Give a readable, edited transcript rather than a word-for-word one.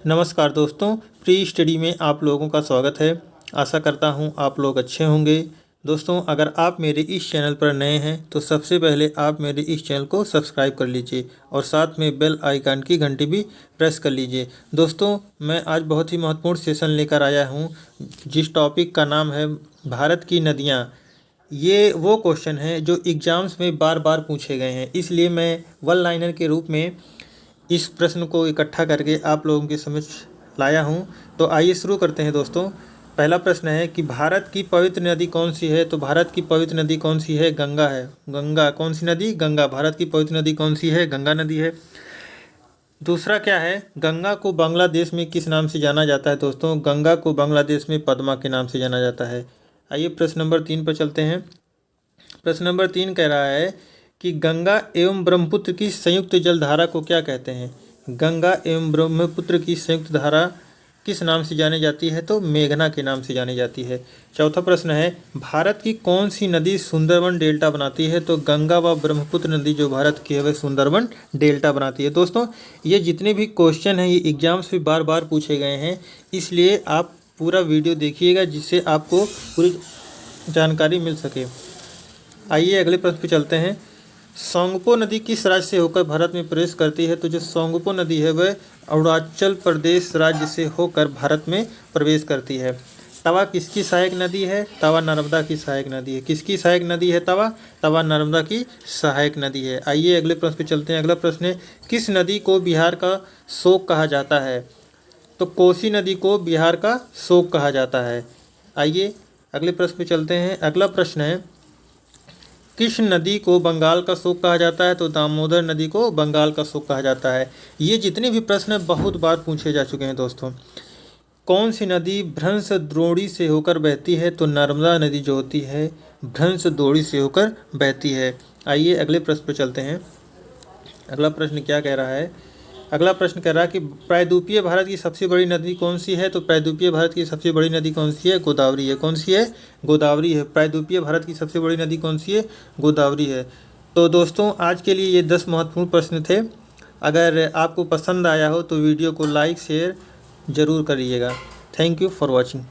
नमस्कार दोस्तों, pre study में आप लोगों का स्वागत है। आशा करता हूं आप लोग अच्छे होंगे। दोस्तों, अगर आप मेरे इस चैनल पर नए हैं तो सबसे पहले आप मेरे इस चैनल को सब्सक्राइब कर लीजिए और साथ में बेल आइकन की घंटी भी प्रेस कर लीजिए। दोस्तों, मैं आज बहुत ही महत्वपूर्ण सेशन लेकर आया हूं, जिस टॉपिक का नाम है भारत की नदियाँ। ये वो क्वेश्चन है जो एग्ज़ाम्स में बार बार पूछे गए हैं, इसलिए मैं वन लाइनर के रूप में इस प्रश्न को इकट्ठा करके आप लोगों के समक्ष लाया हूं। तो आइए शुरू करते हैं दोस्तों। पहला प्रश्न है कि भारत की पवित्र नदी कौन सी है। तो भारत की पवित्र नदी कौन सी है? गंगा है। गंगा। कौन सी नदी? गंगा। भारत की पवित्र नदी कौन सी है? गंगा नदी है। दूसरा क्या है? गंगा को बांग्लादेश में किस नाम से जाना जाता है? दोस्तों, गंगा को बांग्लादेश में पद्मा के नाम से जाना जाता है। आइए प्रश्न नंबर 3 पर चलते हैं। प्रश्न नंबर 3 कह रहा है कि गंगा एवं ब्रह्मपुत्र की संयुक्त जलधारा को क्या कहते हैं? गंगा एवं ब्रह्मपुत्र की संयुक्त धारा किस नाम से जानी जाती है? तो मेघना के नाम से जानी जाती है। चौथा प्रश्न है, भारत की कौन सी नदी सुंदरबन डेल्टा बनाती है? तो गंगा व ब्रह्मपुत्र नदी जो भारत की है वह सुंदरबन डेल्टा बनाती है। दोस्तों, ये जितने भी क्वेश्चन हैं ये एग्जाम्स में बार बार पूछे गए हैं, इसलिए आप पूरा वीडियो देखिएगा जिससे आपको पूरी जानकारी मिल सके। आइए अगले प्रश्न पे चलते हैं। सोंगपो नदी किस राज्य से होकर भारत में प्रवेश करती है? तो जो सोंगपो नदी है वह अरुणाचल प्रदेश राज्य से होकर भारत में प्रवेश करती है। तवा किसकी सहायक नदी है? तवा नर्मदा की सहायक नदी है। किसकी सहायक नदी है तवा? तवा नर्मदा की सहायक नदी है। आइए अगले प्रश्न पे चलते हैं। अगला प्रश्न है, किस नदी को बिहार का शोक कहा जाता है? तो कोसी नदी को बिहार का शोक कहा जाता है। आइए अगले प्रश्न पे चलते हैं। अगला प्रश्न है, किस नदी को बंगाल का शोक कहा जाता है? तो दामोदर नदी को बंगाल का शोक कहा जाता है। ये जितने भी प्रश्न बहुत बार पूछे जा चुके हैं दोस्तों। कौन सी नदी भ्रंश द्रोणी से होकर बहती है? तो नर्मदा नदी जो होती है भ्रंश द्रोणी से होकर बहती है। आइए अगले प्रश्न पर चलते हैं। अगला प्रश्न क्या कह रहा है? अगला प्रश्न कह रहा है कि प्रायद्वीपीय भारत की सबसे बड़ी नदी कौन सी है? तो प्रायद्वीपीय भारत की सबसे बड़ी नदी कौन सी है? गोदावरी है। कौन सी है? गोदावरी है। प्रायद्वीपीय भारत की सबसे बड़ी नदी कौन सी है? गोदावरी है। तो दोस्तों, आज के लिए ये 10 महत्वपूर्ण प्रश्न थे। अगर आपको पसंद आया हो तो वीडियो को लाइक शेयर ज़रूर करिएगा। Thank you for watching.